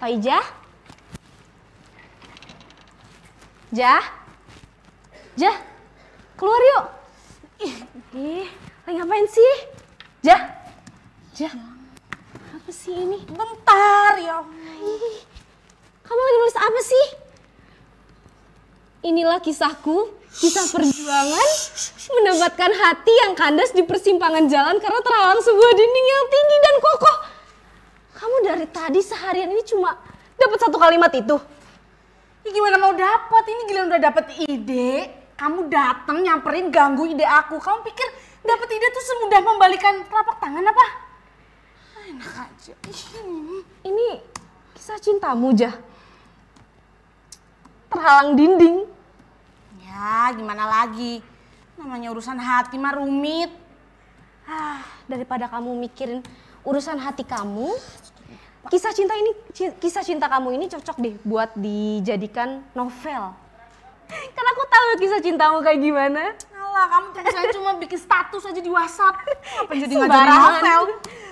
Faijah? Jah? Jah? Keluar yuk. Ih, lagi ngapain sih? Jah? Jah? Apa sih ini? Bentar ya. Ih, kamu lagi nulis apa sih? Inilah kisahku, kisah perjuangan mendapatkan hati yang kandas di persimpangan jalan karena terhalang sebuah dinding yang tinggi dan kokoh. Kamu dari tadi seharian ini cuma dapat satu kalimat itu. Ya gimana mau dapat? Ini giliran udah dapat ide, kamu datang nyamperin ganggu ide aku. Kamu pikir dapat ide tuh semudah membalikan telapak tangan apa? Enak aja. Ini kisah cintamu, Jah. Terhalang dinding. Ya gimana lagi? Namanya urusan hati mah rumit. Daripada kamu mikirin urusan hati kamu, kisah cinta kamu ini cocok deh buat dijadikan novel. Karena aku tahu kisah cintamu kayak gimana. Alah, kamu tulisannya cuma bikin status aja di WhatsApp. Apa jadi ngajarin novel?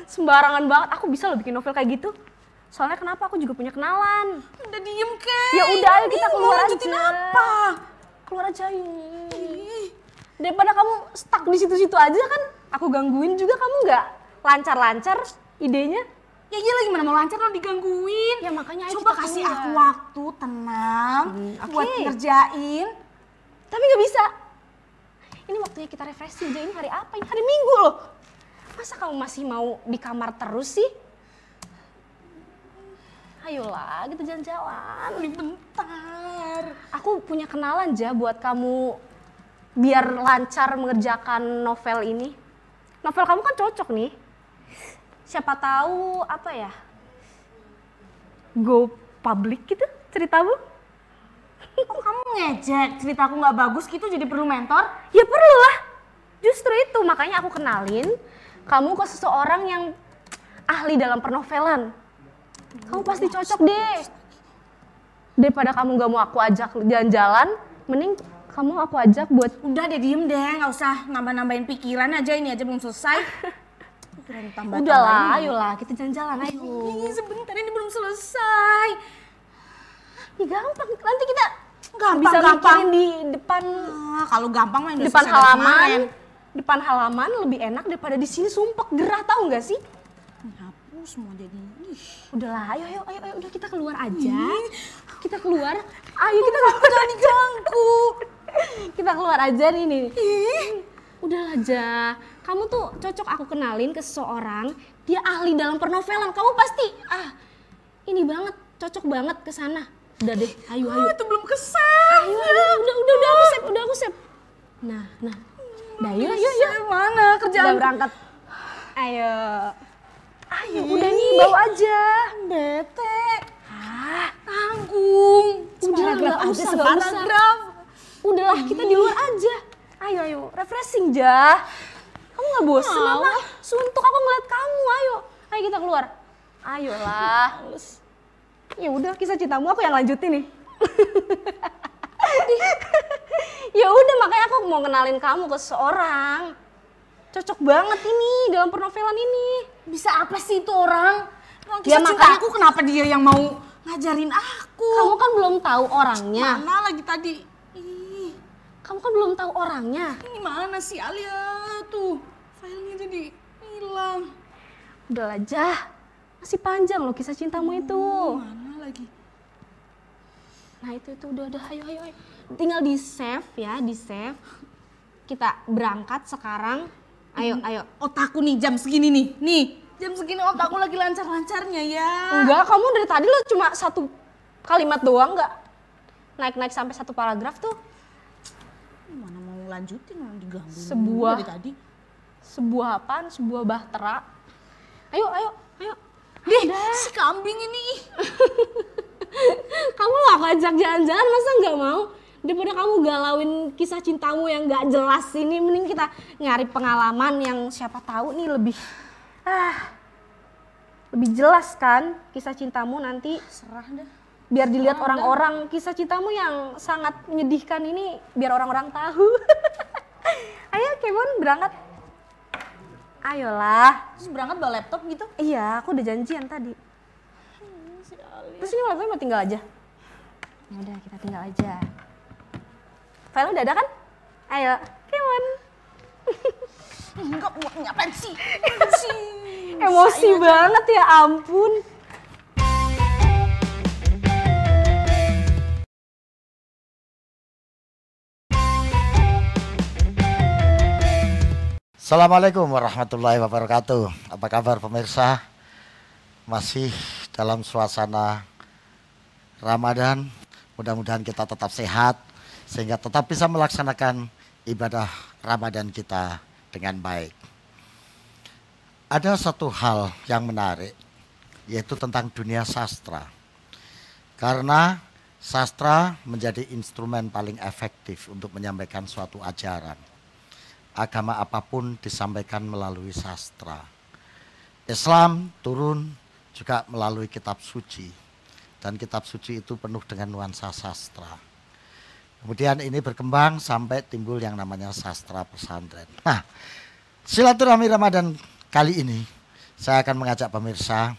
Sembarangan banget. Aku bisa loh bikin novel kayak gitu. Soalnya kenapa? Aku juga punya kenalan. Udah diem, Kay. Ya udah, ayo kita keluar aja. Apa? Keluar aja yuk. Daripada kamu stuck di situ-situ aja kan, aku gangguin juga kamu nggak lancar-lancar idenya. Ya iya lagi mana mau lancar lo digangguin. Ya makanya ayo coba kita kasih keluar. aku waktu tenang buat ngerjain. Tapi nggak bisa. Ini waktunya kita refreshing aja. Ini hari apa? Ini hari Minggu loh. Masa kamu masih mau di kamar terus sih? Ayolah, kita jalan-jalan. Bentar. Aku punya kenalan aja buat kamu biar lancar mengerjakan novel ini. Novel kamu kan cocok nih. Siapa tahu apa ya? Go public gitu ceritamu? Kok kamu ngejek ceritaku nggak bagus gitu jadi perlu mentor? Ya perlu lah. Justru itu makanya aku kenalin kamu ke seseorang yang ahli dalam pernovelan. Kamu pasti cocok deh. Daripada kamu gak mau aku ajak jalan-jalan, mending kamu aku ajak buat... Udah deh diem deh, nggak usah nambah-nambahin pikiran aja, ini aja belum selesai. Udahlah, ayolah kita jalan-jalan, ayo. Ini sebentar, ini belum selesai. Ya gampang, nanti kita Gampang, bisa gampang. mikirin di depan Kalau gampang mah udah depan selesai dari kemarin. halaman. Depan halaman lebih enak daripada di sini sumpek gerah, tahu nggak sih? Hapus semua jadi. Udahlah, ayo, udah kita keluar aja. Kita keluar, ayo kita keluar. Jangan diganggu. Kita keluar aja nih. Udahlah aja, kamu tuh cocok aku kenalin ke seseorang, dia ahli dalam pernovelan. Kamu pasti, ini banget, cocok banget ke sana. Udah deh, ayo. Itu belum kesel. Ayo, udah aku save. Nah. Dah, yuk. Mana kerjaan? Udah berangkat. Ayo, udah nih, bawa aja. Bete. Tanggung. Udah, nggak usah. Separagraf. Udahlah, kita di luar aja. Ayo, refreshing aja. Kamu nggak bosen apa? Suntuk aku ngeliat kamu, ayo kita keluar. Ayolah. Ya udah, kisah cintamu aku yang lanjutin nih. Ya udah, makanya aku mau kenalin kamu ke seseorang. Cocok banget ini dalam pernovelan ini. Bisa apa sih itu orang? Ya, Kisah cinta aku kenapa dia yang mau ngajarin aku? Kamu kan belum tahu orangnya. Mana lagi tadi? Kamu kan belum tahu orangnya. Ini mana sih Alia tuh? Filenya jadi hilang. Udah aja, masih panjang loh kisah cintamu itu. Mana lagi? Nah itu udah, ayo. Tinggal di save ya, di save. Kita berangkat sekarang. Ayo. Otakku nih jam segini nih. Jam segini otakku lagi lancar-lancarnya ya. Enggak, kamu dari tadi lo cuma satu kalimat doang, nggak naik sampai satu paragraf tuh. Mana mau lanjutin, mau diganggu Sebuah- dari tadi. Sebuah apaan? Sebuah bahtera. Ayo. Deh, si kambing ini. Kamu lah aku ajak jalan-jalan, masa nggak mau? Daripada kamu galauin kisah cintamu yang nggak jelas ini, mending kita nyari pengalaman yang siapa tahu nih lebih jelas kan kisah cintamu nanti. Serah dah. Biar dilihat orang-orang kisah cintamu yang sangat menyedihkan ini, biar orang-orang tahu. Ayo Kemon berangkat. Ayolah. Terus berangkat bawa laptop gitu? Iya, aku udah janjian tadi. Terus ini laptopnya mau tinggal aja? Ya udah kita tinggal aja. File udah ada kan? Ayo, come on. Enggak, ngapain sih? Emosi banget ya ampun. Assalamualaikum warahmatullahi wabarakatuh. Apa kabar pemirsa? Masih dalam suasana Ramadan. Mudah-mudahan kita tetap sehat sehingga tetap bisa melaksanakan ibadah Ramadan kita dengan baik. Ada satu hal yang menarik, yaitu tentang dunia sastra. Karena sastra menjadi instrumen paling efektif untuk menyampaikan suatu ajaran. Agama apapun disampaikan melalui sastra. Islam turun juga melalui kitab suci. Dan kitab suci itu penuh dengan nuansa sastra. Kemudian ini berkembang sampai timbul yang namanya sastra pesantren. Nah, silaturahmi Ramadan kali ini saya akan mengajak pemirsa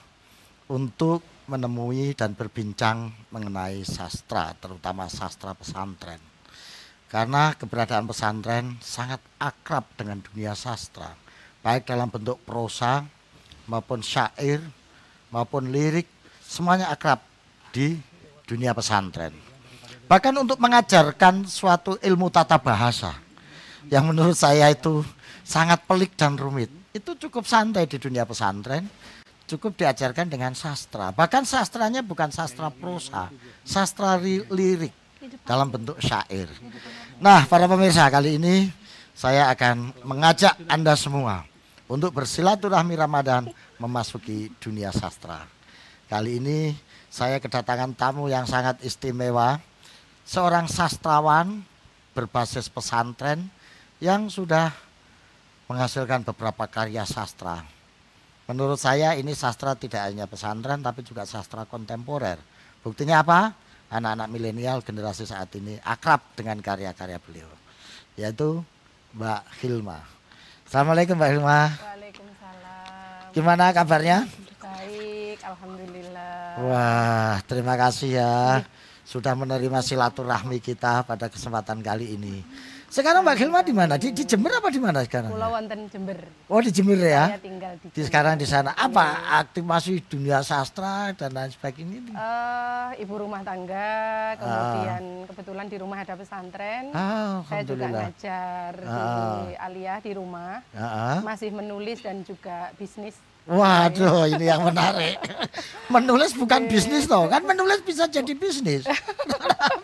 untuk menemui dan berbincang mengenai sastra, terutama sastra pesantren. Karena keberadaan pesantren sangat akrab dengan dunia sastra, baik dalam bentuk prosa maupun syair maupun lirik, semuanya akrab di dunia pesantren. Bahkan untuk mengajarkan suatu ilmu tata bahasa yang menurut saya itu sangat pelik dan rumit, itu cukup santai di dunia pesantren, cukup diajarkan dengan sastra. Bahkan sastranya bukan sastra prosa, sastra lirik dalam bentuk syair. Nah, para pemirsa, kali ini saya akan mengajak Anda semua untuk bersilaturahmi Ramadan memasuki dunia sastra. Kali ini saya kedatangan tamu yang sangat istimewa, seorang sastrawan berbasis pesantren yang sudah menghasilkan beberapa karya sastra. Menurut saya ini sastra tidak hanya pesantren tapi juga sastra kontemporer. Buktinya apa? Anak-anak milenial generasi saat ini akrab dengan karya-karya beliau, yaitu Mbak Hilma. Assalamualaikum Mbak Hilma. Waalaikumsalam. Gimana kabarnya? Baik, alhamdulillah. Wah, terima kasih ya sudah menerima silaturahmi kita pada kesempatan kali ini. Sekarang Mbak Hilma di mana? Di Jember apa di mana sekarang? Pulau wonten Jember. Oh, di Jember ya. Saya tinggal di Jember. Sekarang di sana. Apa aktif masih dunia sastra dan lain sebagainya? Ibu rumah tangga, kemudian kebetulan di rumah ada pesantren. Saya juga Alhamdulillah. ngajar di Aliyah di rumah. Masih menulis dan juga bisnis. Waduh, ini yang menarik. Menulis bukan bisnis toh, kan menulis bisa jadi bisnis.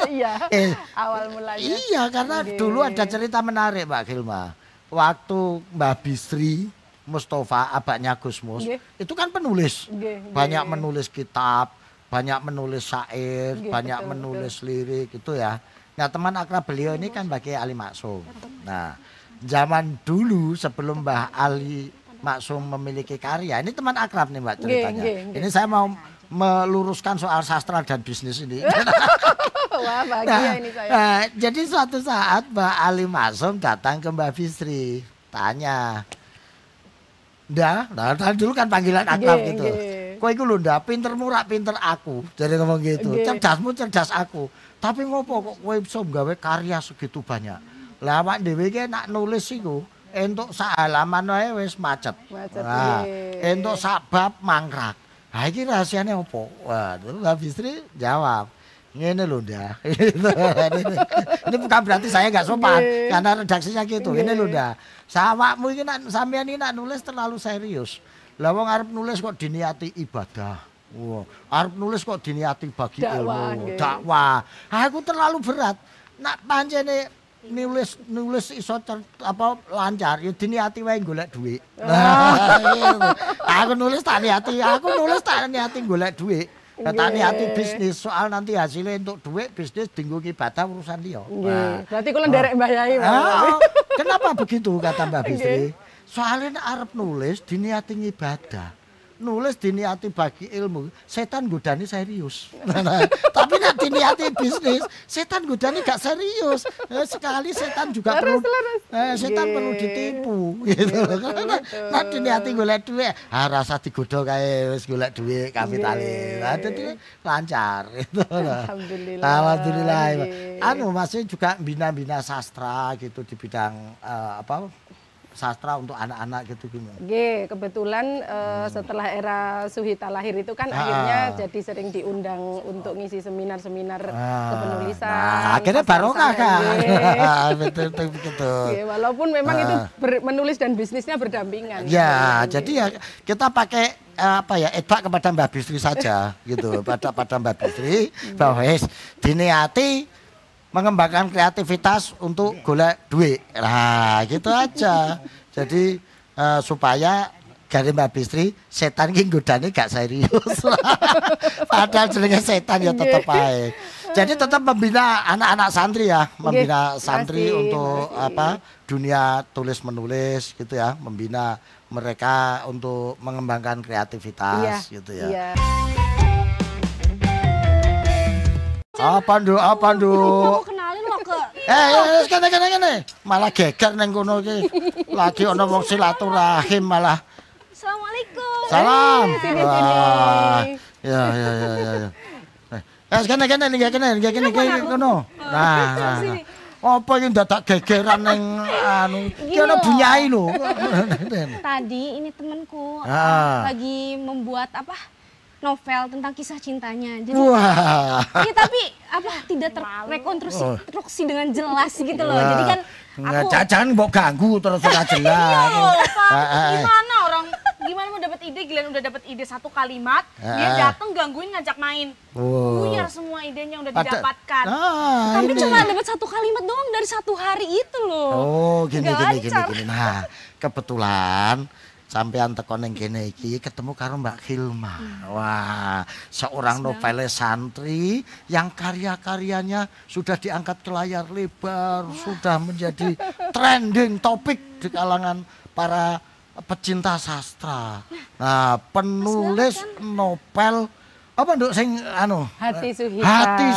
Iya, awal mulanya. Iya, karena dulu ada cerita menarik Mbak Hilma. Waktu Mbak Bisri Mustafa, abaknya Gus Mus, itu kan penulis. Banyak menulis kitab, banyak menulis syair, banyak menulis lirik itu ya. Nah, teman akrab beliau ini kan Mbak Kiai Ali Maksum. Nah, zaman dulu sebelum Mbah Ali Maksum memiliki karya, ini teman akrab nih Mbak ceritanya. Ini saya mau meluruskan soal sastra dan bisnis ini. Wah, bahagia ini saya. Nah, jadi suatu saat Mbak Ali Maksum datang ke Mbak Bisri, tanya, nah dulu kan panggilan akrab gitu. Kowe iku lho ndak pinter murah pinter aku, jadi ngomong gitu. Cerdasmu cerdas aku. Tapi ngopo kok kowe iso gawe karya segitu banyak? Lah awak dhewe iki nak nulis iku entuk sak halaman wae wis macet. Nah, entuk sak bab mangkrak. Ha iki rahasiane opo? Wah, Mbak Bisri jawab, ngene lho ndak. Ini bukan berarti saya nggak sopan, karena redaksinya gitu. Ini lho ndak. Sawakmu iki nak sampean iki nak nulis terlalu serius. Lah wong arep nulis kok diniati ibadah. Wah, arep nulis kok diniati bagi ilmu, dakwah. Aku terlalu berat. Nak pancene nulis iso lancar ya diniati wae golek dhuwit. Aku nulis tak niati golek dhuwit. Tak niati bisnis, soal nanti hasilnya untuk duit bisnis dinggo ibadah urusan dia. Berarti kula nderek Mbah Yai. Kenapa begitu kata Mbak Bisri? Soalnya arep nulis diniati ibadah. nulis diniati bagi ilmu, setan godani serius. Tapi nek diniati bisnis, setan godani gak serius. Sekali setan juga setan perlu ditipu gitu. Nek diniati golek duit, rasa digodho kae wis golek duit kapitalis. Dadi lancar gitu. Alhamdulillah. Masih juga bina-bina sastra gitu di bidang sastra untuk anak-anak gitu gimana? Oke, kebetulan setelah era Suhita lahir itu kan akhirnya jadi sering diundang untuk ngisi seminar-seminar kepenulisan. Akhirnya barokah kan? Betul. Walaupun memang itu menulis dan bisnisnya berdampingan. Ya, jadi ya kita pakai edbak kepada Mbak Bisri saja gitu. Pada Mbak Bisri bahwa diniati mengembangkan kreativitas untuk golek duit. Nah, gitu aja. Jadi supaya dari Mbak Bisri setan ki godane gak serius. Padahal jenenge setan ya tetep ae. Jadi tetap membina anak-anak santri ya, membina santri untuk dunia tulis menulis gitu ya, membina mereka untuk mengembangkan kreativitas gitu ya. Iya. Apa nduk? Aku kenalin lo ke kene. Malah geger neng kono iki. Lagi ana wong silaturahim malah. Assalamualaikum. Salam. Ya. Kene kono. Nah. Apa iki dadak gegeran neng iki ana bunyai lho. Tadi ini temanku lagi membuat novel tentang kisah cintanya. Jadi, wah. Iya tapi tidak terrekonstruksi dengan jelas gitu loh. Jadi kan aku jangan mbok ganggu terus ora jelas. Gimana gimana mau dapat ide, Glenn udah dapat ide satu kalimat, dia datang gangguin ngajak main. Buyar semua idenya udah didapatkan. Tapi cuma dapat satu kalimat doang dari satu hari itu loh. Oh, gini. Nah, kebetulan sampean teko ning kene iki ketemu karo Mbak Hilma. Wah, seorang novelis santri yang karya-karyanya sudah diangkat ke layar lebar, sudah menjadi trending topik di kalangan para pecinta sastra. Nah, penulis novel apa nduk sing Hati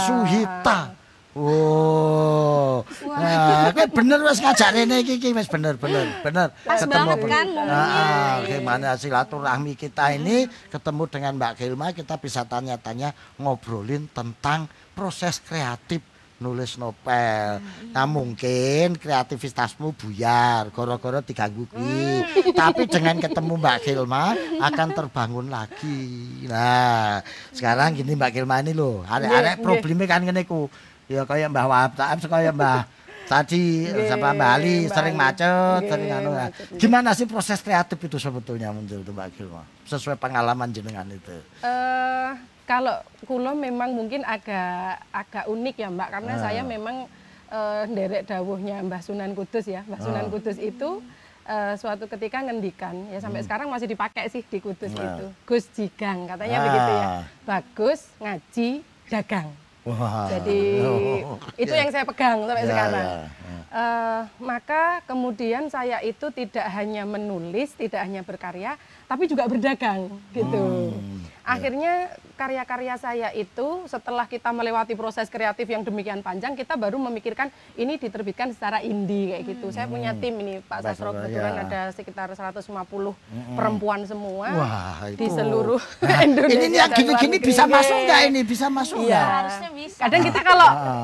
Suhita. Oh, nah, bener wis ngajak rene iki wis bener. Pas banget kan momennya. Gimana silaturahmi kita ini ketemu dengan Mbak Hilma, kita bisa tanya-tanya ngobrolin tentang proses kreatif nulis novel. Nah, mungkin kreativitasmu buyar gara-gara diganggu kuwi. Tapi dengan ketemu Mbak Hilma akan terbangun lagi. Nah, sekarang gini Mbak Hilma ini loh, arek-arek problemnya kan ngene ku. Ya kayak Mbah Wahab Taib, kayak Mbah tadi sama Mbak Ali sering macet, sering Gimana sih proses kreatif itu sebetulnya menurut Mbak Hilma? Sesuai pengalaman jenengan itu. Kalau kulo memang mungkin agak unik ya Mbak, karena saya memang nderek dawuhnya Mbah Sunan Kudus ya. Mbah Sunan Kudus itu suatu ketika ngendikan, ya sampai sekarang masih dipakai sih di Kudus itu. Gus Jigang katanya begitu ya. Bagus ngaji dagang. Wah. Jadi itu yang saya pegang sampai sekarang. Maka kemudian saya itu tidak hanya menulis, tidak hanya berkarya, tapi juga berdagang gitu. Akhirnya karya-karya saya itu setelah kita melewati proses kreatif yang demikian panjang, kita baru memikirkan ini diterbitkan secara indie kayak gitu. Saya punya tim ini Pak Sasro, kebetulan ada sekitar 150 perempuan semua. Wah, di seluruh Indonesia. Ini yang gini-gini bisa masuk nggak ini? Bisa masuk nggak? Harusnya bisa. Kadang kita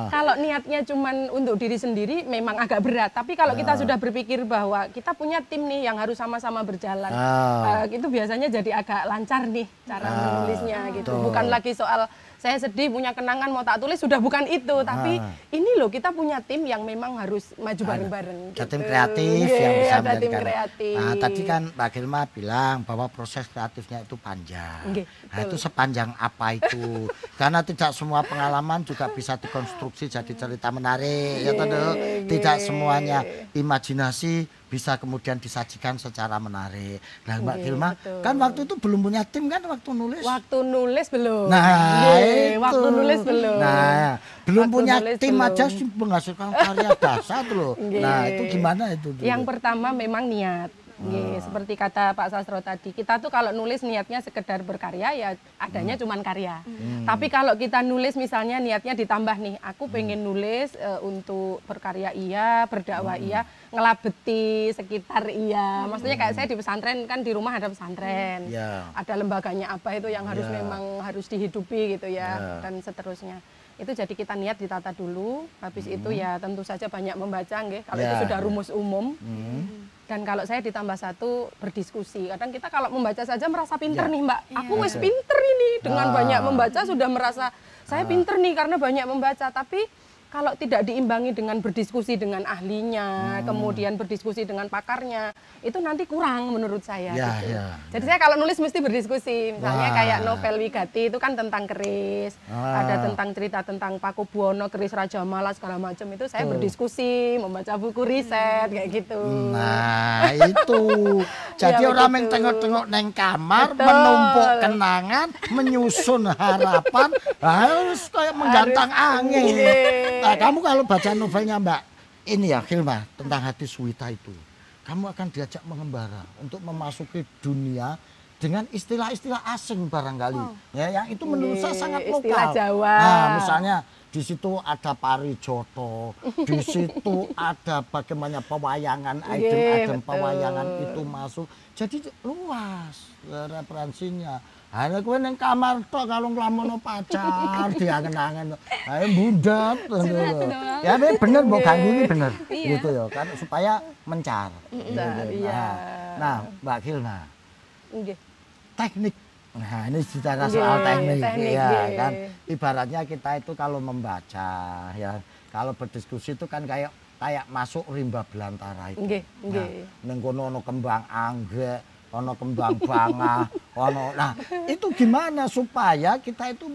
kalau niatnya cuman untuk diri sendiri memang agak berat. Tapi kalau kita sudah berpikir bahwa kita punya tim nih yang harus sama-sama berjalan, itu biasanya jadi agak lancar nih cara menulisnya gitu. Bukan lagi soal saya sedih punya kenangan mau tak tulis, sudah bukan itu, tapi ini loh kita punya tim yang memang harus maju bareng-bareng. Gitu. Tim kreatif yang bisa menjadikan. Nah, tadi kan Mbak Hilma bilang bahwa proses kreatifnya itu panjang. Nah, itu sepanjang apa itu? Karena tidak semua pengalaman juga bisa dikonstruksi jadi cerita menarik, ya toh. Tidak semuanya imajinasi bisa kemudian disajikan secara menarik. Nah, Mbak Hilma kan waktu itu belum punya tim kan waktu nulis? Waktu nulis belum. Waktu nulis belum. Nah, belum punya tim aja sih menghasilkan karya dasar loh. Nah, itu gimana itu dulu? Yang pertama memang niat. Seperti kata Pak Sastro tadi, kita tuh kalau nulis niatnya sekedar berkarya ya adanya cuman karya. Tapi kalau kita nulis misalnya niatnya ditambah nih, aku pengen nulis untuk berkarya iya, berdakwah iya, ngelabeti sekitar iya. Maksudnya kayak saya di pesantren kan, di rumah ada pesantren, ada lembaganya apa itu yang harus memang harus dihidupi gitu ya, dan seterusnya. Itu jadi kita niat ditata dulu, habis itu ya tentu saja banyak membaca nggih, kalau itu sudah rumus umum. Dan kalau saya ditambah satu, berdiskusi. Kadang kita kalau membaca saja merasa pinter nih Mbak, aku wis pinter ini, dengan banyak membaca sudah merasa saya pinter nih karena banyak membaca. Tapi kalau tidak diimbangi dengan berdiskusi dengan ahlinya, kemudian berdiskusi dengan pakarnya, itu nanti kurang menurut saya. Gitu. Jadi saya kalau nulis mesti berdiskusi. Misalnya kayak novel Wigati itu kan tentang keris, ada tentang cerita tentang Paku Buwono, keris Raja Mala segala macam, itu saya berdiskusi, membaca buku riset kayak gitu. Nah itu, jadi orang yang tengok-tengok neng kamar, menumpuk kenangan, menyusun harapan, harus kayak menggantang angin. Nah, kamu kalau baca novelnya Mbak ini ya Hilma tentang Hati Suwita itu, kamu akan diajak mengembara untuk memasuki dunia dengan istilah-istilah asing barangkali, ya yang itu menurut saya sangat lokal. Istilah Jawa. Nah, misalnya di situ ada Parijoto, di situ ada bagaimana pewayangan, item-item pewayangan itu masuk, jadi luas referensinya. Ada kowe ning kamar tok kalau nglamono pacar diangen-angen. Ayo bundat. Ya bener mbok ganggu iki bener. Gitu ya kan supaya mencar. Nah, Mbak Hilma. Nggih. Teknik. Nah, ini bicara soal teknik ya kan. Ibaratnya kita itu kalau membaca ya, kalau berdiskusi itu kan kayak masuk rimba belantara itu. Nggih, nggih. Ning kono ono kembang anggrek, ono kembang banga, nah itu gimana supaya kita itu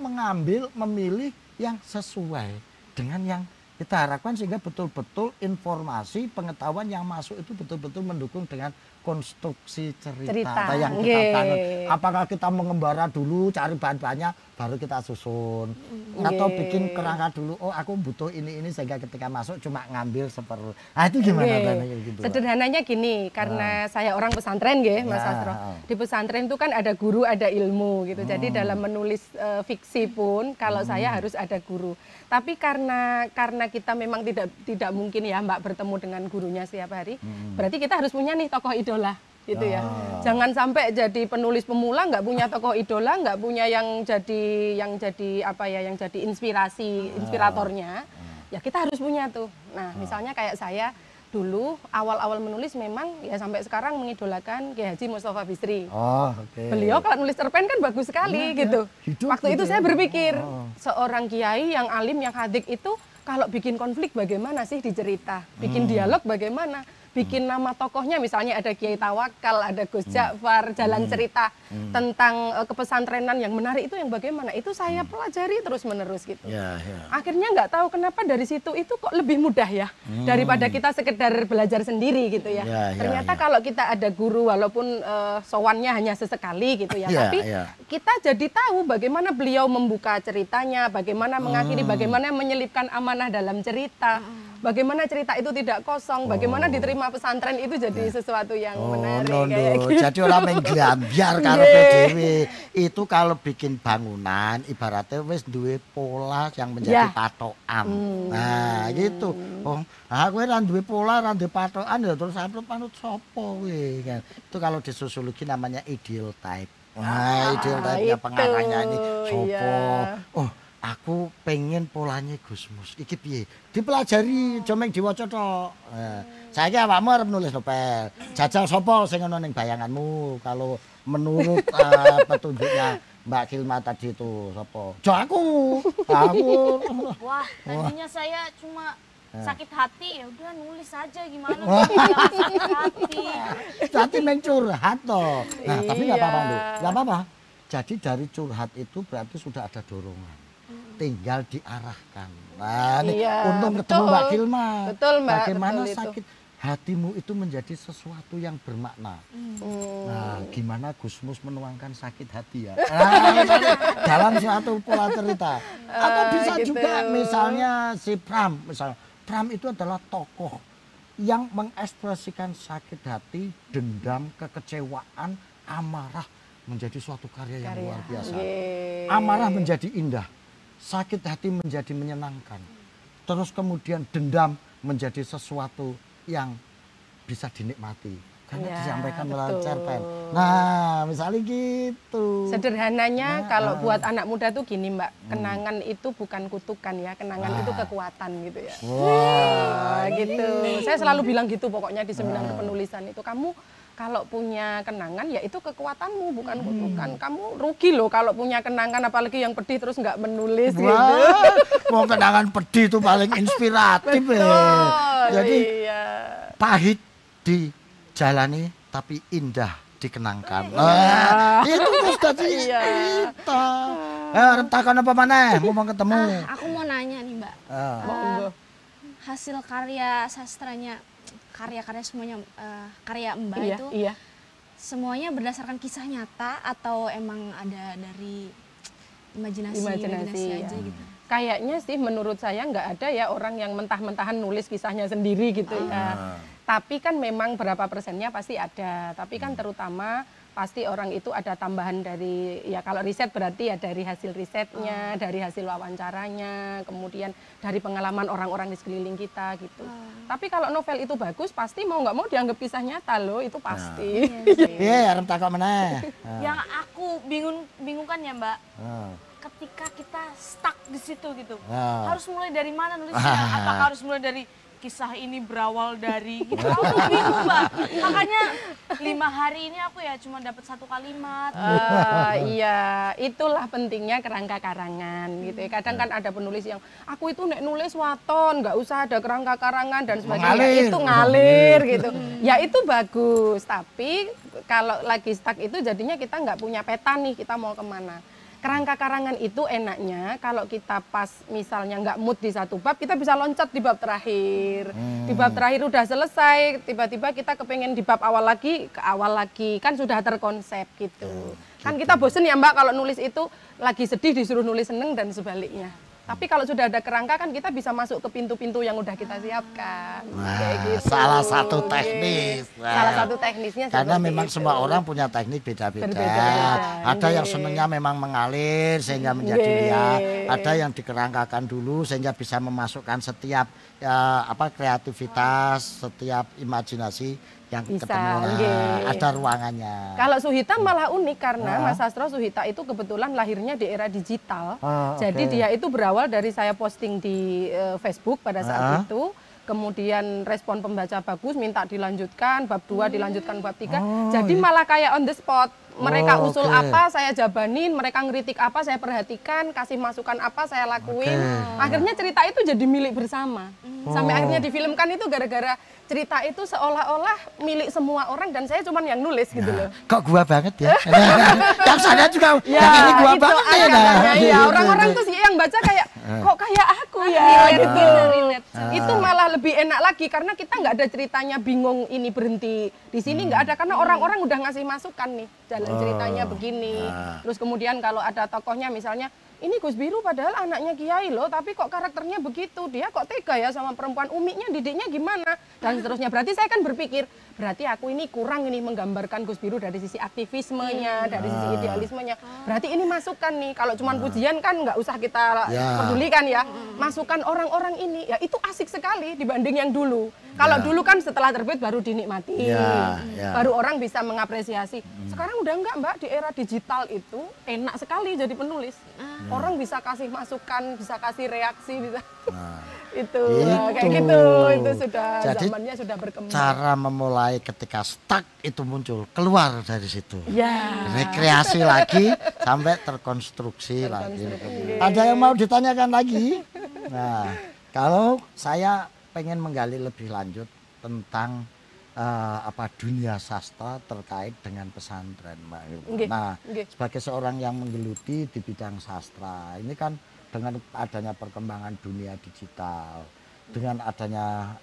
memilih yang sesuai dengan yang kita harapkan sehingga betul-betul informasi pengetahuan yang masuk itu betul-betul mendukung dengan konstruksi cerita yang kita bangun. Apakah kita mengembara dulu cari bahan-bahannya baru kita susun atau bikin kerangka dulu, oh aku butuh ini sehingga ketika masuk cuma ngambil seperti itu gimana gitu. Sederhananya gini, karena saya orang pesantren Mas Sastro. Di pesantren itu kan ada guru, ada ilmu gitu. Jadi dalam menulis fiksi pun kalau saya harus ada guru. Tapi karena kita memang tidak mungkin ya Mbak bertemu dengan gurunya setiap hari, berarti kita harus punya nih tokoh idola gitu ya. Jangan sampai jadi penulis pemula nggak punya tokoh idola, nggak punya yang jadi inspiratornya. Ya kita harus punya tuh. Nah, misalnya kayak saya dulu awal-awal menulis memang ya sampai sekarang mengidolakan Kiai Haji Mustafa Bisri. Beliau kalau nulis cerpen kan bagus sekali gitu. Waktu itu saya berpikir seorang kiai yang alim, yang hadik itu kalau bikin konflik bagaimana sih di cerita? Bikin dialog bagaimana? Bikin nama tokohnya misalnya ada Kiai Tawakal, ada Gus Ja'far, jalan cerita tentang kepesantrenan yang menarik itu yang bagaimana? Itu saya pelajari terus-menerus gitu. Akhirnya nggak tahu kenapa dari situ itu kok lebih mudah ya daripada kita sekedar belajar sendiri gitu ya. Ternyata kalau kita ada guru walaupun sowannya hanya sesekali gitu ya, tapi kita jadi tahu bagaimana beliau membuka ceritanya, bagaimana mengakhiri, bagaimana menyelipkan amanah dalam cerita. Bagaimana cerita itu tidak kosong, bagaimana diterima pesantren itu jadi sesuatu yang menarik kayak gitu. Jadi orang menggambar karo PDW itu kalau bikin bangunan ibaratnya wis duwe pola yang menjadi patokan. Nah, gitu. Aku ora duwe pola, ora duwe patokan ya terus sampe panut sapa kowe kan. Itu kalau di sosiologi namanya ideal type. Nah, ideal type-nya pengarangnya ini sapa. Aku pengen polanya Gusmus. Iki piye? Dipelajari, jomeng diwaca tok. Saiki awakmu arep nulis novel. Jajal sapa sing ana ning bayanganmu kalau menurut petunjuknya Mbak Hilma tadi itu sapa? Aku. Wah, tadinya saya cuma sakit hati, ya udah nulis aja gimana sakit hati. Berarti curhat toh. Nah, tapi enggak apa-apa, Nduk. Enggak apa-apa. Jadi dari curhat itu berarti sudah ada dorongan. Tinggal diarahkan. Nah, untung ketemu Mbak Hilma. Betul, Mbak. Bagaimana betul sakit hatimu itu menjadi sesuatu yang bermakna. Nah, gimana Gusmus menuangkan sakit hati ya? Dalam suatu pola cerita. Atau bisa juga misalnya si Pram. Misalnya, Pram itu adalah tokoh yang mengekspresikan sakit hati, dendam, kekecewaan, amarah menjadi suatu karya yang luar biasa. Amarah menjadi indah, sakit hati menjadi menyenangkan. Terus kemudian dendam menjadi sesuatu yang bisa dinikmati. Karena disampaikan melalui cerpen. Nah, misalnya gitu. Sederhananya kalau buat anak muda tuh gini Mbak, kenangan itu bukan kutukan ya, kenangan itu kekuatan gitu ya. Gitu. Saya selalu bilang gitu pokoknya di seminar kepenulisan itu, kamu kalau punya kenangan ya itu kekuatanmu bukan kutukan. Kamu rugi loh kalau punya kenangan apalagi yang pedih terus nggak menulis gitu. Mau kenangan pedih itu paling inspiratif Jadi pahit dijalani tapi indah dikenangkan. Itu terus tadi kita. Rentakan apa mana? Mau ketemu. Aku mau nanya nih Mbak. Hasil karya sastranya, karya-karya semuanya, karya Mbak itu semuanya berdasarkan kisah nyata atau emang ada dari imajinasi aja gitu? Kayaknya sih menurut saya nggak ada ya orang yang mentah-mentahan nulis kisahnya sendiri gitu ya. Tapi kan memang berapa persennya pasti ada. Tapi kan terutama pasti orang itu ada tambahan dari, ya kalau riset berarti ya dari hasil risetnya, dari hasil wawancaranya, kemudian dari pengalaman orang-orang di sekeliling kita gitu. Tapi kalau novel itu bagus, pasti mau nggak mau dianggap kisah nyata loh, itu pasti. Iya, arep takok meneh. Yang aku bingungkan ya Mbak, ketika kita stuck di situ gitu, harus mulai dari mana nulisnya? Apakah harus mulai dari kisah ini berawal dari gitu? Aku bingung Mbak, makanya 5 hari ini aku ya cuma dapat 1 kalimat. Iya, itulah pentingnya kerangka karangan gitu ya. Kadang kan ada penulis yang aku itu nek nulis waton, nggak usah ada kerangka karangan dan sebagainya, itu ngalir gitu. Ya itu bagus, tapi kalau lagi stuck itu jadinya kita nggak punya peta nih kita mau kemana. Kerangka karangan itu enaknya kalau kita pas misalnya nggak mood di satu bab, kita bisa loncat di bab terakhir. Di bab terakhir udah selesai, tiba-tiba kita kepengen di bab awal lagi, ke awal lagi, kan sudah terkonsep gitu. Kan kita bosen ya Mbak kalau nulis itu lagi sedih disuruh nulis seneng dan sebaliknya. Tapi kalau sudah ada kerangka kan kita bisa masuk ke pintu-pintu yang udah kita siapkan. Kayak gitu. Salah satu teknis. Salah satu teknisnya. Karena memang semua orang punya teknik beda-beda. Ada yang senangnya memang mengalir sehingga menjadi liar. Ada yang dikerangkakan dulu sehingga bisa memasukkan setiap kreativitas, setiap imajinasi yang ketemu. Ada ruangannya. Kalau Suhita malah unik karena Mas Sastro Suhita itu kebetulan lahirnya di era digital. Jadi dia itu berawal dari saya posting di Facebook pada saat itu. Kemudian respon pembaca bagus, minta dilanjutkan, bab 2 dilanjutkan bab 3. Jadi malah kayak on the spot. Mereka usul apa, saya jabanin, mereka ngeritik apa, saya perhatikan, kasih masukan apa, saya lakuin. Akhirnya cerita itu jadi milik bersama. Sampai akhirnya difilmkan itu gara-gara cerita itu seolah-olah milik semua orang dan saya cuman yang nulis gitu loh. Kok gua banget ya? Yang sana juga yang ini gua banget ya. Orang-orang tuh sih yang baca kayak kok kayak aku ya gitu. Itu malah lebih enak lagi karena kita nggak ada ceritanya bingung ini berhenti di sini nggak ada karena orang-orang udah ngasih masukan nih jalan ceritanya begini. Terus kemudian kalau ada tokohnya misalnya ini Gus Biru padahal anaknya Kiai loh, tapi kok karakternya begitu, dia kok tega ya sama perempuan, Umiknya didiknya gimana, dan seterusnya. Berarti saya kan berpikir, berarti aku ini kurang ini menggambarkan Gus Biru dari sisi aktivismenya, dari sisi idealismenya. Berarti ini masukan nih, kalau cuma pujian kan nggak usah kita pedulikan ya. Masukan orang-orang ini, ya itu asik sekali dibanding yang dulu. Kalau dulu kan setelah terbit baru dinikmati, baru orang bisa mengapresiasi. Sekarang udah enggak Mbak, di era digital itu enak sekali jadi penulis. Orang bisa kasih masukan, bisa kasih reaksi, bisa itu kayak gitu. Itu sudah jadi, zamannya sudah berkembang. Cara memulai ketika stuck itu muncul, keluar dari situ. Rekreasi lagi sampai terkonstruksi lagi. Ada yang mau ditanyakan lagi? Nah, kalau saya pengen menggali lebih lanjut tentang dunia sastra terkait dengan pesantren, Mbak. Nah, sebagai seorang yang menggeluti di bidang sastra, ini kan dengan adanya perkembangan dunia digital, dengan adanya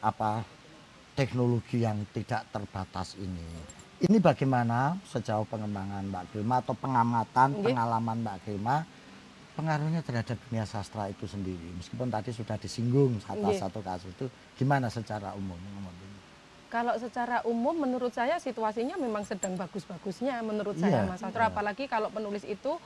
teknologi yang tidak terbatas ini bagaimana sejauh pengembangan Mbak Gilma atau pengamatan pengalaman Mbak Gilma pengaruhnya terhadap dunia sastra itu sendiri, meskipun tadi sudah disinggung satu kasus itu, gimana secara umum? Kalau secara umum menurut saya situasinya memang sedang bagus-bagusnya menurut saya Mas Sastro. Apalagi kalau penulis itu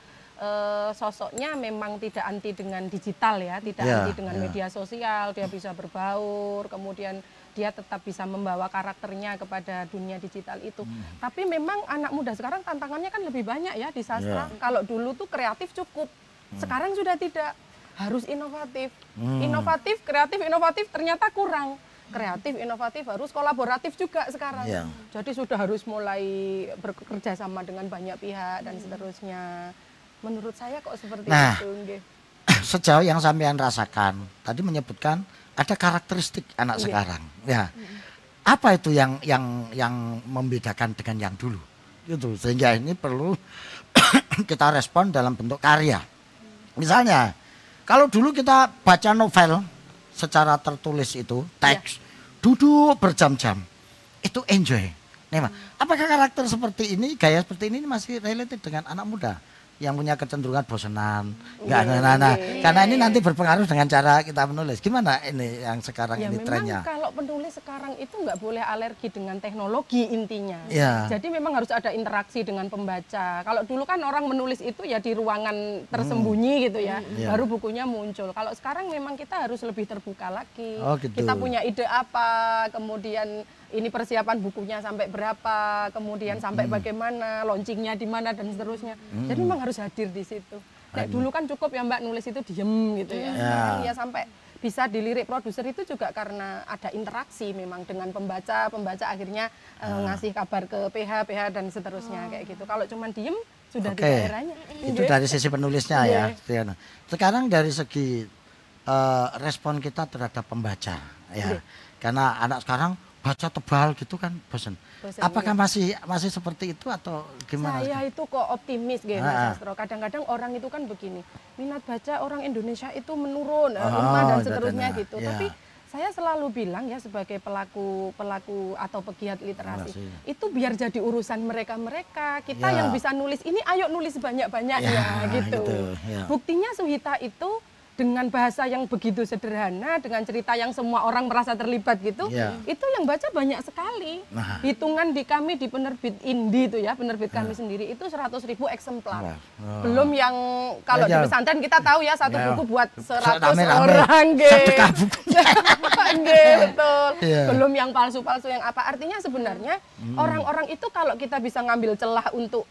sosoknya memang tidak anti dengan digital ya, tidak anti dengan media sosial, dia bisa berbaur, kemudian dia tetap bisa membawa karakternya kepada dunia digital itu. Tapi memang anak muda sekarang tantangannya kan lebih banyak ya di sastra. Kalau dulu tuh kreatif cukup, sekarang sudah tidak, harus inovatif. Inovatif, kreatif, inovatif ternyata kurang. Kreatif, inovatif, harus kolaboratif juga sekarang. Jadi sudah harus mulai bekerja sama dengan banyak pihak dan seterusnya. Menurut saya kok seperti itu. Sejauh yang sampean rasakan, tadi menyebutkan ada karakteristik anak sekarang. Ya, apa itu yang membedakan dengan yang dulu? Gitu. Sehingga ini perlu kita respon dalam bentuk karya. Misalnya, kalau dulu kita baca novel secara tertulis itu, teks, duduk berjam-jam, itu enjoy. Nah, apakah karakter seperti ini, gaya seperti ini masih related dengan anak muda yang punya kecenderungan bosenan? Karena ini nanti berpengaruh dengan cara kita menulis. Gimana ini yang sekarang ini trennya? Memang kalau penulis sekarang itu nggak boleh alergi dengan teknologi intinya. Jadi memang harus ada interaksi dengan pembaca. Kalau dulu kan orang menulis itu ya di ruangan tersembunyi gitu ya, baru bukunya muncul. Kalau sekarang memang kita harus lebih terbuka lagi. Kita punya ide apa, kemudian ini persiapan bukunya sampai berapa, kemudian sampai bagaimana, launchingnya di mana dan seterusnya. Jadi memang harus hadir di situ. Kayak dulu kan cukup ya Mbak nulis itu diem gitu ya. Sekarang ya sampai bisa dilirik produser itu juga karena ada interaksi memang dengan pembaca, pembaca akhirnya ngasih kabar ke PH dan seterusnya kayak gitu. Kalau cuma diem sudah di daerahnya. Itu dari sisi penulisnya ya. Sekarang dari segi respon kita terhadap pembaca ya. Karena anak sekarang baca tebal gitu kan bosan. Apakah masih seperti itu atau gimana? Saya itu kok optimis Mas Sastro. Kadang-kadang orang itu kan begini, minat baca orang Indonesia itu menurun, dan seterusnya gitu. Tapi saya selalu bilang ya sebagai pelaku atau pegiat literasi, itu biar jadi urusan mereka. Kita yang bisa nulis ini ayo nulis banyak-banyaknya gitu. Buktinya Suhita itu dengan bahasa yang begitu sederhana, dengan cerita yang semua orang merasa terlibat gitu, itu yang baca banyak sekali. Hitungan di kami di penerbit Indi itu ya, penerbit kami sendiri itu 100.000 eksemplar. Belum yang kalau di pesantren kita tahu ya satu buku buat 100 orang, betul. Belum yang palsu-palsu yang apa. Artinya sebenarnya orang-orang itu kalau kita bisa ngambil celah untuk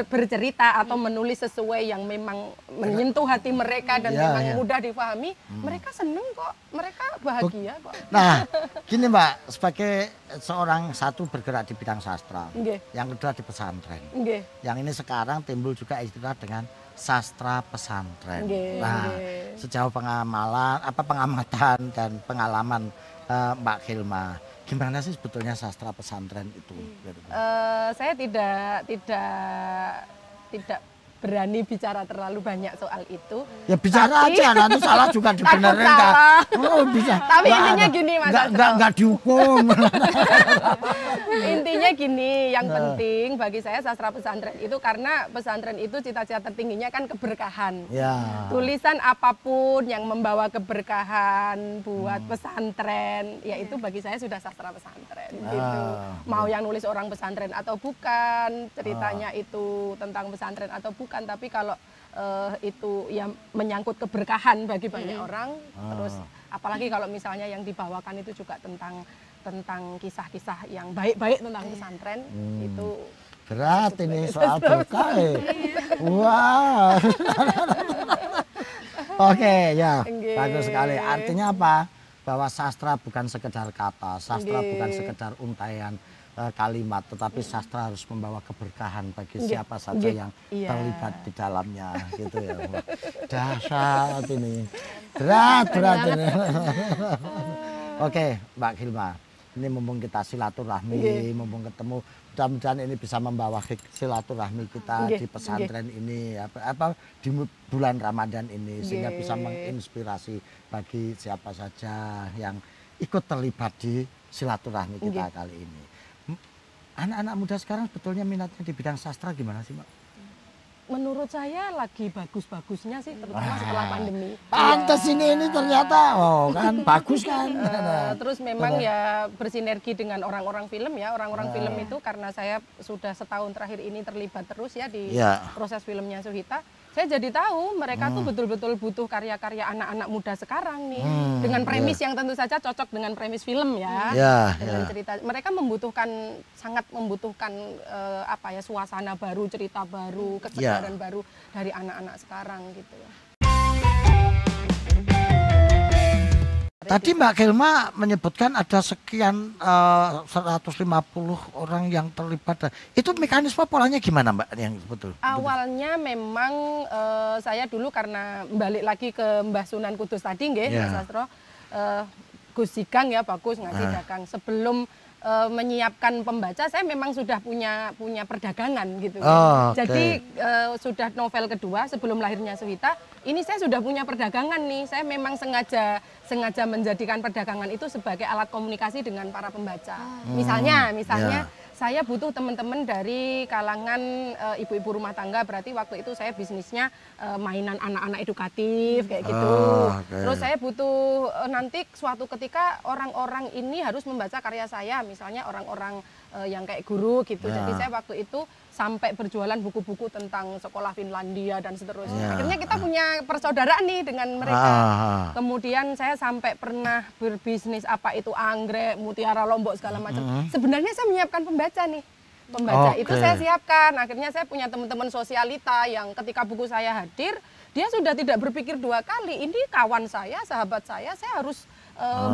bercerita atau menulis sesuai yang memang menyentuh hati mereka dan memang mudah difahami, mereka seneng kok, mereka bahagia kok. Nah, gini Mbak, sebagai seorang satu bergerak di bidang sastra, yang kedua di pesantren, yang ini sekarang timbul juga istilah dengan sastra pesantren. Nah, sejauh pengamatan dan pengalaman Mbak Hilma, gimana sih sebetulnya sastra pesantren itu? Saya tidak berani bicara terlalu banyak soal itu. Ya bicara aja, nanti salah juga dibenerin. Bisa. Tapi intinya gini Mas Sastro. Enggak dihukum. Intinya gini, yang penting bagi saya sastra pesantren itu karena pesantren itu cita-cita tertingginya kan keberkahan. Tulisan apapun yang membawa keberkahan buat pesantren, ya itu bagi saya sudah sastra pesantren gitu. Mau yang nulis orang pesantren atau bukan, ceritanya itu tentang pesantren atau bukan, tapi kalau itu ya menyangkut keberkahan bagi banyak orang, terus apalagi kalau misalnya yang dibawakan itu juga tentang kisah-kisah yang baik-baik tentang pesantren, itu berat ini soal berkah. Wah. Oke, ya bagus sekali. Artinya apa? Bahwa sastra bukan sekedar kata, sastra bukan sekedar untaian kalimat, tetapi sastra harus membawa keberkahan bagi siapa saja yang terlibat di dalamnya, gitu ya. Dahsyat ini, berat ini. Oke, Mbak Hilma, ini mumpung kita silaturahmi, mumpung ketemu, mudah-mudahan ini bisa membawa silaturahmi kita di pesantren ini, di bulan Ramadan ini, sehingga bisa menginspirasi bagi siapa saja yang ikut terlibat di silaturahmi kita kali ini. Anak-anak muda sekarang sebetulnya minatnya di bidang sastra gimana sih Mbak? menurut saya lagi bagus-bagusnya sih, terutama setelah pandemi. Pantes ini ternyata, oh kan bagus kan. Terus memang ya bersinergi dengan orang-orang film ya, orang-orang film itu karena saya sudah setahun terakhir ini terlibat terus ya di proses filmnya Suhita. Saya jadi tahu mereka tuh betul-betul butuh karya-karya anak-anak muda sekarang nih, dengan premis yang tentu saja cocok dengan premis film ya, dengan cerita. Mereka membutuhkan, sangat membutuhkan apa ya, suasana baru, cerita baru, kesegaran baru dari anak-anak sekarang gitu. Tadi Mbak Gelma menyebutkan ada sekian 150 orang yang terlibat. Itu mekanisme polanya gimana Mbak? Yang betul. Awalnya memang saya dulu karena balik lagi ke Mbah Sunan Kudus tadi nggih, Mas Sastro, Gus Sigang ya bagus ngasih dagang. Sebelum menyiapkan pembaca, saya memang sudah punya perdagangan gitu. Jadi sudah novel kedua sebelum lahirnya Suhita, ini saya sudah punya perdagangan nih. Saya memang sengaja menjadikan perdagangan itu sebagai alat komunikasi dengan para pembaca. Misalnya saya butuh teman-teman dari kalangan ibu-ibu rumah tangga, berarti waktu itu saya bisnisnya mainan anak-anak edukatif kayak gitu. Terus saya butuh nanti suatu ketika orang-orang ini harus membaca karya saya, misalnya orang-orang yang kayak guru gitu. Jadi saya waktu itu sampai berjualan buku-buku tentang sekolah Finlandia dan seterusnya. Akhirnya kita punya persaudaraan nih dengan mereka. Kemudian saya sampai pernah berbisnis apa itu anggrek, mutiara lombok segala macam. Sebenarnya saya menyiapkan pembaca nih. Pembaca itu saya siapkan. Akhirnya saya punya teman-teman sosialita yang ketika buku saya hadir, dia sudah tidak berpikir dua kali. Ini kawan saya, sahabat saya harus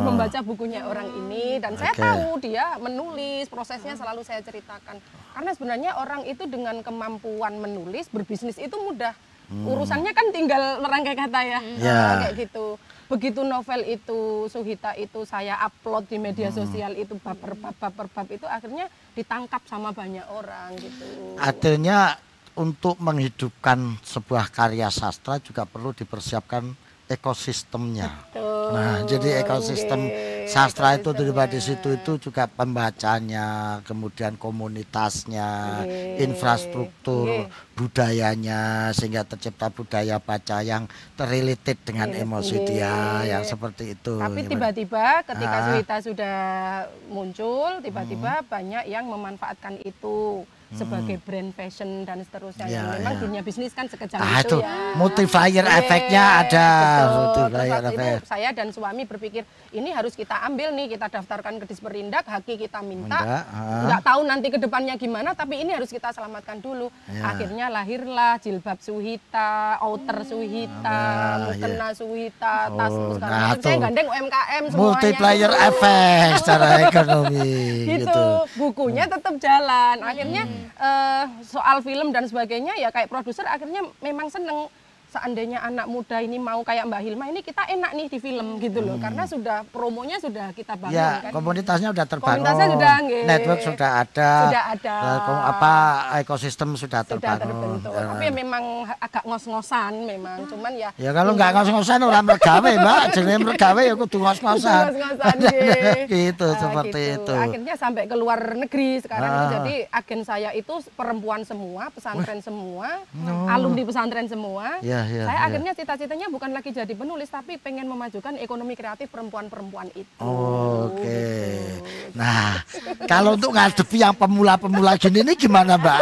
membaca bukunya orang ini, dan saya tahu dia menulis, prosesnya selalu saya ceritakan. Karena sebenarnya orang itu dengan kemampuan menulis, berbisnis itu mudah. Urusannya kan tinggal merangkai kata ya, kayak gitu. Begitu novel itu, Suhita itu saya upload di media sosial itu bab per bab itu akhirnya ditangkap sama banyak orang gitu. Artinya untuk menghidupkan sebuah karya sastra juga perlu dipersiapkan ekosistemnya. Nah, jadi ekosistem sastra itu terlibat di situ itu juga pembacanya, kemudian komunitasnya, infrastruktur budayanya, sehingga tercipta budaya baca yang terrelated dengan emosi dia, yang seperti itu. Tapi tiba-tiba ketika Suhita sudah muncul, tiba-tiba banyak yang memanfaatkan itu sebagai brand fashion dan seterusnya. Memang dunia bisnis kan sekejam itu ya. Multiplier efeknya ada. Itu saya dan suami berpikir ini harus kita ambil nih, kita daftarkan ke Disperindak, haki kita minta. Nggak tahu nanti ke depannya gimana, tapi ini harus kita selamatkan dulu. Akhirnya lahirlah jilbab Suhita, outer Suhita, mukena Suhita, tas sekarang. Saya gandeng UMKM semuanya. Multiplier efek secara ekonomi. Gitu. Bukunya tetap jalan. Akhirnya soal film dan sebagainya ya kayak produser akhirnya memang seneng seandainya anak muda ini mau kayak Mbak Hilma ini, kita enak nih di film gitu loh, karena sudah promonya sudah kita bangun kan. Komunitasnya sudah terbangun, komunitasnya sudah, network sudah ada, ekosistem sudah terbangun. Tapi memang agak ngos-ngosan memang, cuman ya. Ya kalau nggak ngos-ngosan orang mergawe Mbak, jenenge mergawe ya kudu ngos-ngosan. Gitu seperti itu. Akhirnya sampai ke luar negeri sekarang, jadi agen saya itu perempuan semua, pesantren semua, alumni pesantren semua. Saya akhirnya cita-citanya bukan lagi jadi penulis, tapi pengen memajukan ekonomi kreatif perempuan-perempuan itu. Nah, kalau untuk ngadepi yang pemula-pemula gini ini gimana Mbak?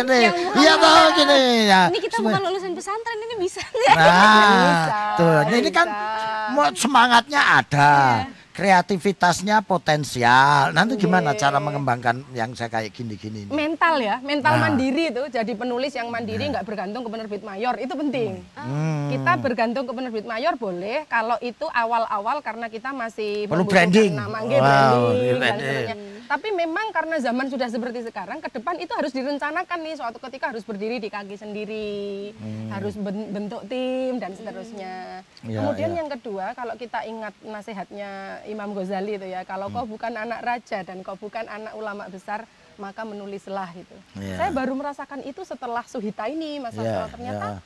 Ini, iya toh gini ya. Ini kita bukan lulusan pesantren, ini bisa. Ini kan semangatnya ada. Kreativitasnya potensial. Nanti gimana cara mengembangkan yang saya kayak gini-gini? Mental ya, mental mandiri itu. Jadi penulis yang mandiri nggak bergantung ke penerbit mayor, itu penting. Kita bergantung ke penerbit mayor boleh kalau itu awal-awal karena kita masih perlu branding. Branding dan sebagainya. Tapi memang karena zaman sudah seperti sekarang, ke depan itu harus direncanakan nih, suatu ketika harus berdiri di kaki sendiri, harus bentuk tim dan seterusnya. Kemudian yang kedua, kalau kita ingat nasihatnya Imam Ghazali itu ya, kalau kau bukan anak raja dan kau bukan anak ulama besar, maka menulislah itu. Saya baru merasakan itu setelah Suhita ini, Mas Sastro. Ternyata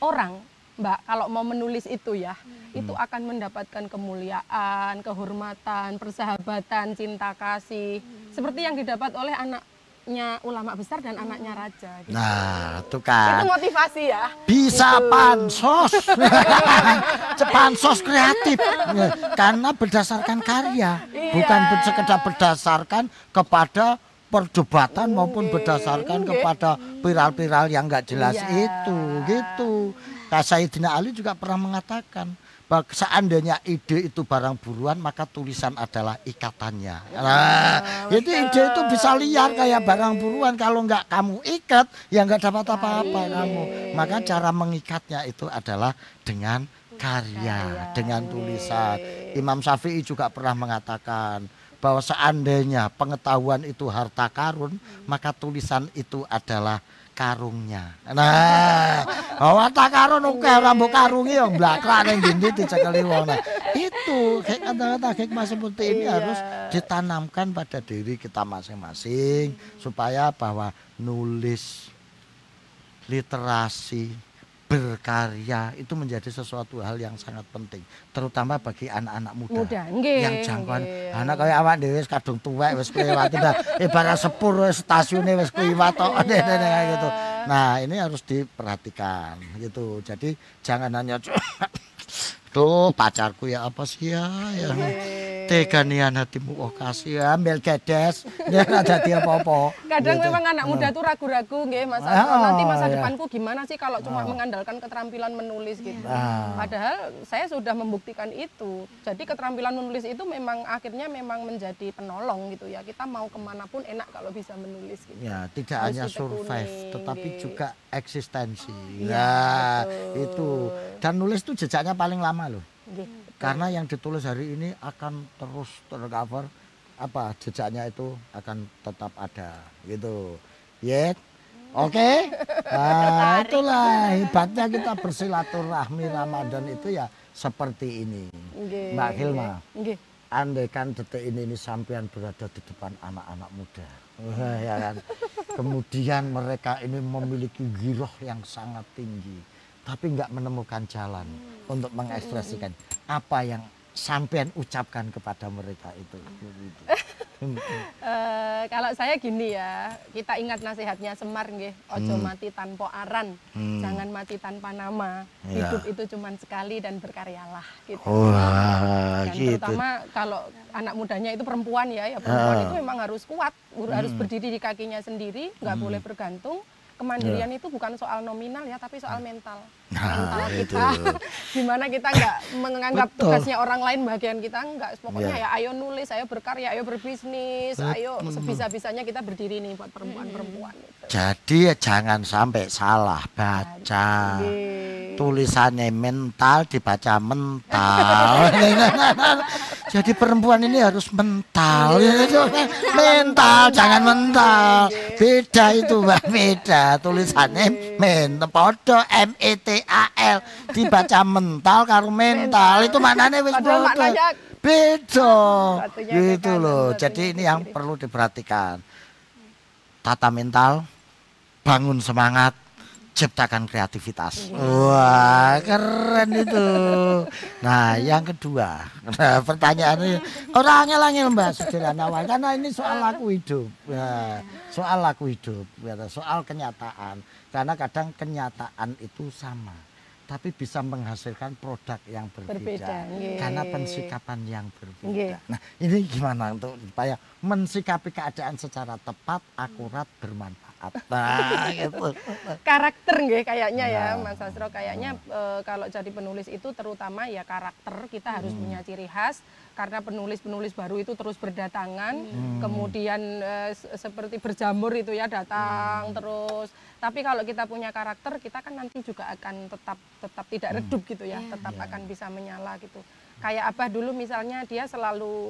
orang, Mbak, kalau mau menulis itu ya, itu akan mendapatkan kemuliaan, kehormatan, persahabatan, cinta kasih, seperti yang didapat oleh anak anaknya ulama besar dan anaknya raja. Gitu. Nah, itu Itu kan. motivasi ya. Bisa pansos. Pansos kreatif. Karena berdasarkan karya. Bukan sekedar berdasarkan kepada perdebatan maupun berdasarkan kepada viral-viral yang nggak jelas itu. Gitu. Sayyidina Ali juga pernah mengatakan, seandainya ide itu barang buruan maka tulisan adalah ikatannya. Nah, itu ide itu bisa liar kayak barang buruan, kalau nggak kamu ikat ya nggak dapat apa-apa kamu. Maka cara mengikatnya itu adalah dengan karya, dengan tulisan. Imam Syafi'i juga pernah mengatakan bahwa seandainya pengetahuan itu harta karun, maka tulisan itu adalah karungnya. Nah, harta karun oke ora mbok karungi yo mblakrak ning ndi dicekeli wong. Nah, itu kata-kata hikmah seperti ini harus ditanamkan pada diri kita masing-masing supaya bahwa nulis, literasi, berkarya itu menjadi sesuatu hal yang sangat penting, terutama bagi anak-anak muda yang jangkauan. Anak kayak awak dhewe wis kadung tuwek wis kliwat, ibarat sepur wis stasiune wis kliwat tok gitu. Nah, ini harus diperhatikan gitu. Jadi jangan hanya tuh pacarku ya apa sih ya yang tega nian hatimu oh kasih ya ambil gedes dia nggak jadi apa-apa. Kadang gitu. Memang anak muda tuh ragu-ragu nggih Mas Astro, nanti masa depanku gimana sih kalau cuma mengandalkan keterampilan menulis gitu. Padahal saya sudah membuktikan itu. Jadi keterampilan menulis itu memang akhirnya memang menjadi penolong gitu ya. Kita mau kemanapun enak kalau bisa menulis gitu. Ya, tidak hanya survive tetapi juga eksistensi. Ya, itu. Dan nulis itu jejaknya paling lama loh. Gitu. Karena yang ditulis hari ini akan terus tercover, apa jejaknya itu akan tetap ada gitu. Oke. Nah, itulah hebatnya kita bersilaturahmi Ramadan itu ya seperti ini. Mbak Hilma. Andaikan detik ini sampean berada di depan anak-anak muda. Ya kan. Kemudian mereka ini memiliki giroh yang sangat tinggi, tapi nggak menemukan jalan untuk mengekspresikan apa yang sampean ucapkan kepada mereka itu. Kalau saya gini ya, kita ingat nasihatnya Semar nggih, ojo mati tanpa aran, jangan mati tanpa nama. Hidup itu cuma sekali dan berkaryalah gitu. Dan gitu. terutama kalau anak mudanya itu perempuan ya perempuan itu memang harus kuat, harus berdiri di kakinya sendiri, nggak boleh bergantung. Kemandirian itu bukan soal nominal ya, tapi soal mental. Mental kita, gimana kita nggak menganggap tugasnya orang lain bagian kita, enggak. Pokoknya ya ayo nulis, ayo berkarya, ayo berbisnis, ayo sebisa-bisanya kita berdiri nih buat perempuan-perempuan. Gitu. Jadi jangan sampai salah baca. Tulisannya mental dibaca mental. Jadi perempuan ini harus mental. Mental, jangan mental. Beda itu Mbak, beda. Tulisannya mental, podo METAL dibaca mental karo mental. Itu maknanya wis beda. Gitu loh. Jadi ini yang perlu diperhatikan. Tata mental, bangun semangat, ciptakan kreativitas. Wah, keren itu. Nah, yang kedua, pertanyaannya orang angel-angel Mbak, sederhana wae karena ini soal laku hidup. Nah, soal laku hidup, soal kenyataan. Karena kadang kenyataan itu sama, tapi bisa menghasilkan produk yang berbeda. Karena pensikapan yang berbeda. Nah, ini gimana untuk supaya mensikapi keadaan secara tepat, akurat, bermanfaat. Nah, gitu. Karakter nggih kayaknya ya Mas Astro, kayaknya kalau jadi penulis itu terutama ya karakter, kita harus punya ciri khas karena penulis-penulis baru itu terus berdatangan, kemudian seperti berjamur itu ya datang terus. Tapi kalau kita punya karakter, kita kan nanti juga akan tetap tidak redup gitu ya, tetap akan bisa menyala gitu. Kayak Abah dulu misalnya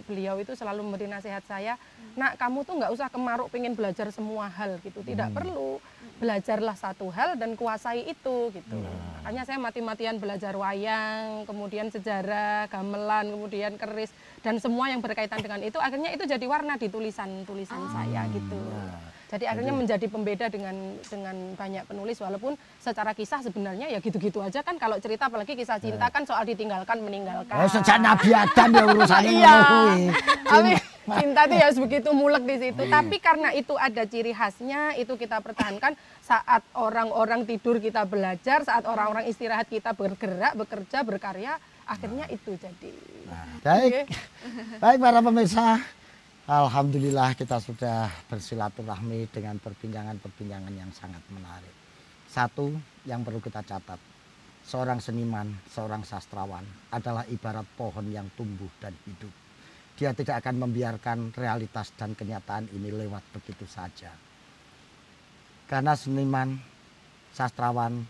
beliau itu selalu memberi nasihat saya, nak kamu tuh nggak usah kemaruk pengen belajar semua hal gitu, tidak perlu, belajarlah satu hal dan kuasai itu gitu. Makanya saya mati-matian belajar wayang, kemudian sejarah, gamelan, kemudian keris dan semua yang berkaitan dengan itu, akhirnya itu jadi warna di tulisan-tulisan saya gitu. Jadi akhirnya menjadi pembeda dengan banyak penulis, walaupun secara kisah sebenarnya ya gitu-gitu aja kan. Kalau cerita apalagi kisah cinta kan soal ditinggalkan meninggalkan. Sejak Nabi Adam ya urusannya ngono kuwi. Cinta itu ya begitu mulek di situ. Tapi karena itu ada ciri khasnya, itu kita pertahankan saat orang-orang tidur kita belajar, saat orang-orang istirahat kita bergerak, bekerja, berkarya, akhirnya itu jadi. Baik, baik para pemirsa. Alhamdulillah kita sudah bersilaturahmi dengan perbincangan-perbincangan yang sangat menarik. Satu yang perlu kita catat, seorang seniman, seorang sastrawan adalah ibarat pohon yang tumbuh dan hidup. Dia tidak akan membiarkan realitas dan kenyataan ini lewat begitu saja. Karena seniman, sastrawan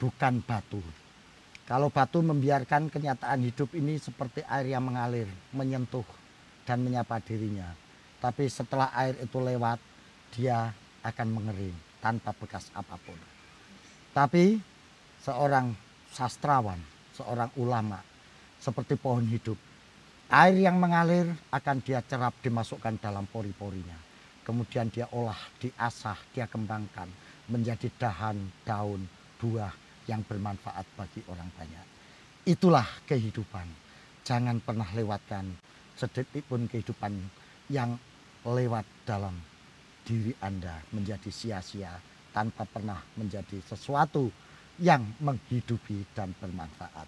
bukan batu. Kalau batu membiarkan kenyataan hidup ini seperti air yang mengalir, menyentuh dan menyapa dirinya. Tapi setelah air itu lewat, dia akan mengering tanpa bekas apapun. Tapi seorang sastrawan, seorang ulama, seperti pohon hidup, air yang mengalir akan dia cerap dimasukkan dalam pori-porinya. Kemudian dia olah, diasah, dia kembangkan menjadi dahan, daun, buah yang bermanfaat bagi orang banyak. Itulah kehidupan. Jangan pernah lewatkan sedetik pun kehidupan yang lewat dalam diri Anda menjadi sia-sia tanpa pernah menjadi sesuatu yang menghidupi dan bermanfaat.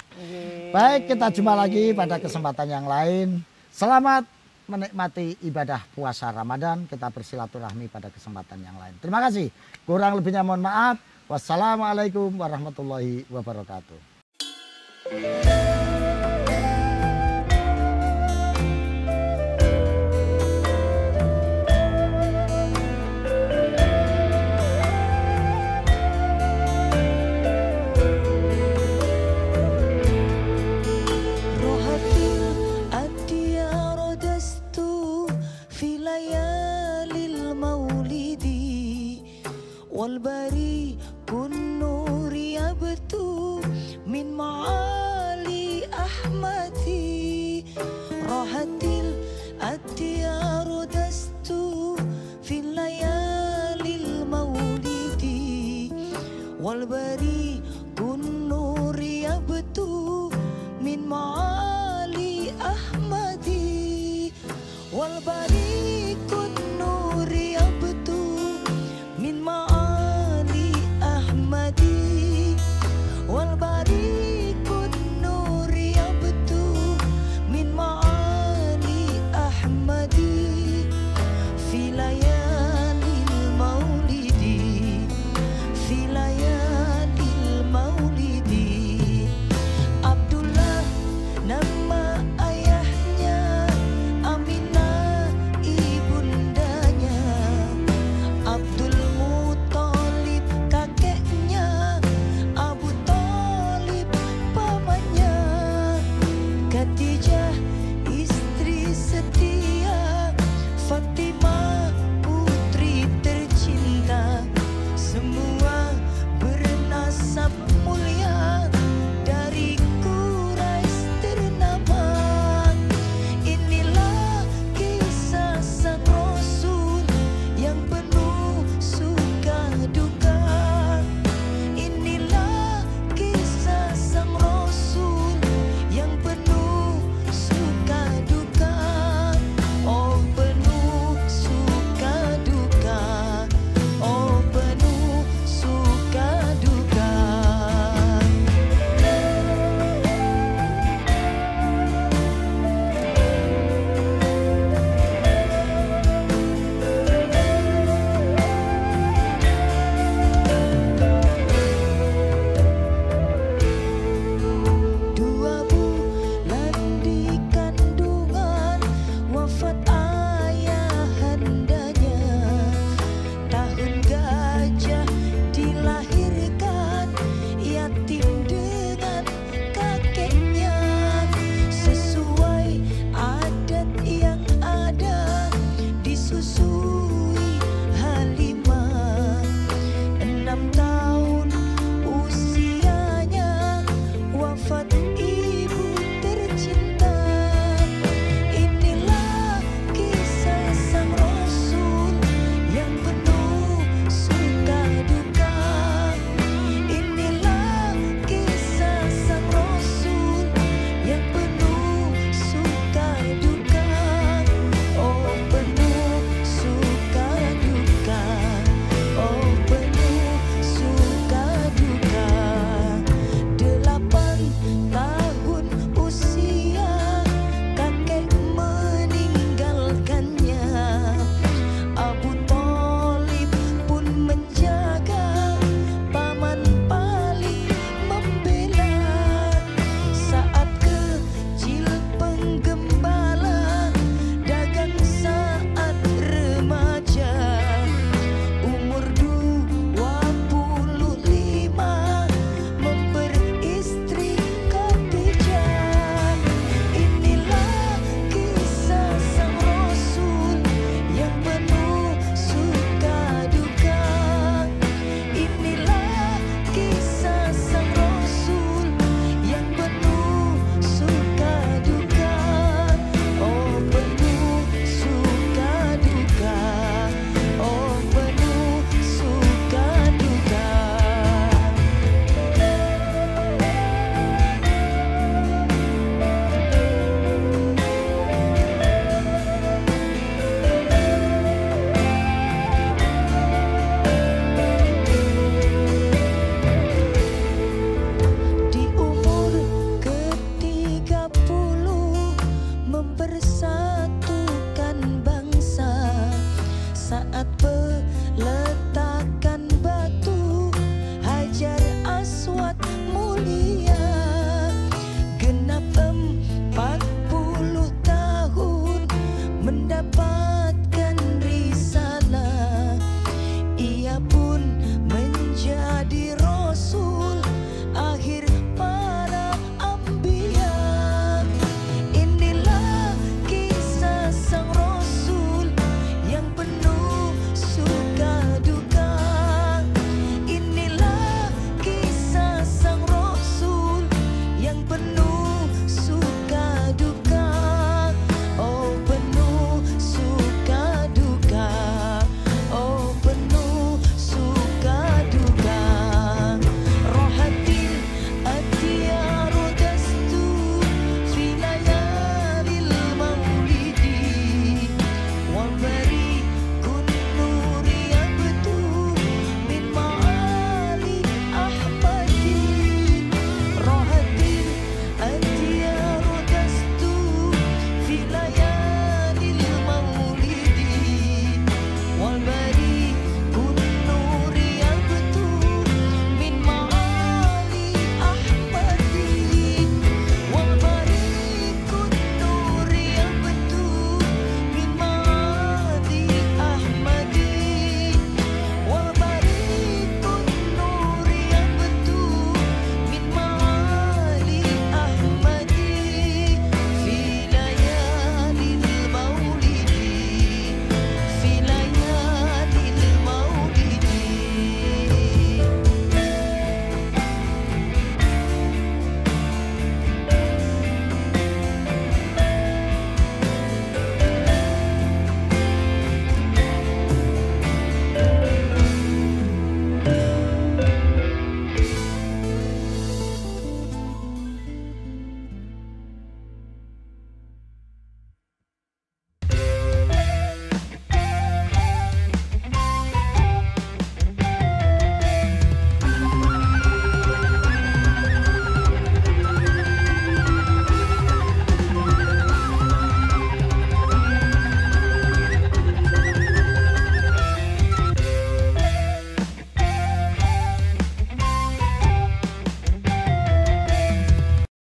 Baik, kita jumpa lagi pada kesempatan yang lain. Selamat menikmati ibadah puasa Ramadan. Kita bersilaturahmi pada kesempatan yang lain. Terima kasih. Kurang lebihnya mohon maaf. Wassalamualaikum warahmatullahi wabarakatuh. والبريء النور يبدو من معالي أحمدي راحت الديار دست في الليالي المولد والبريء النور يبدو من معالي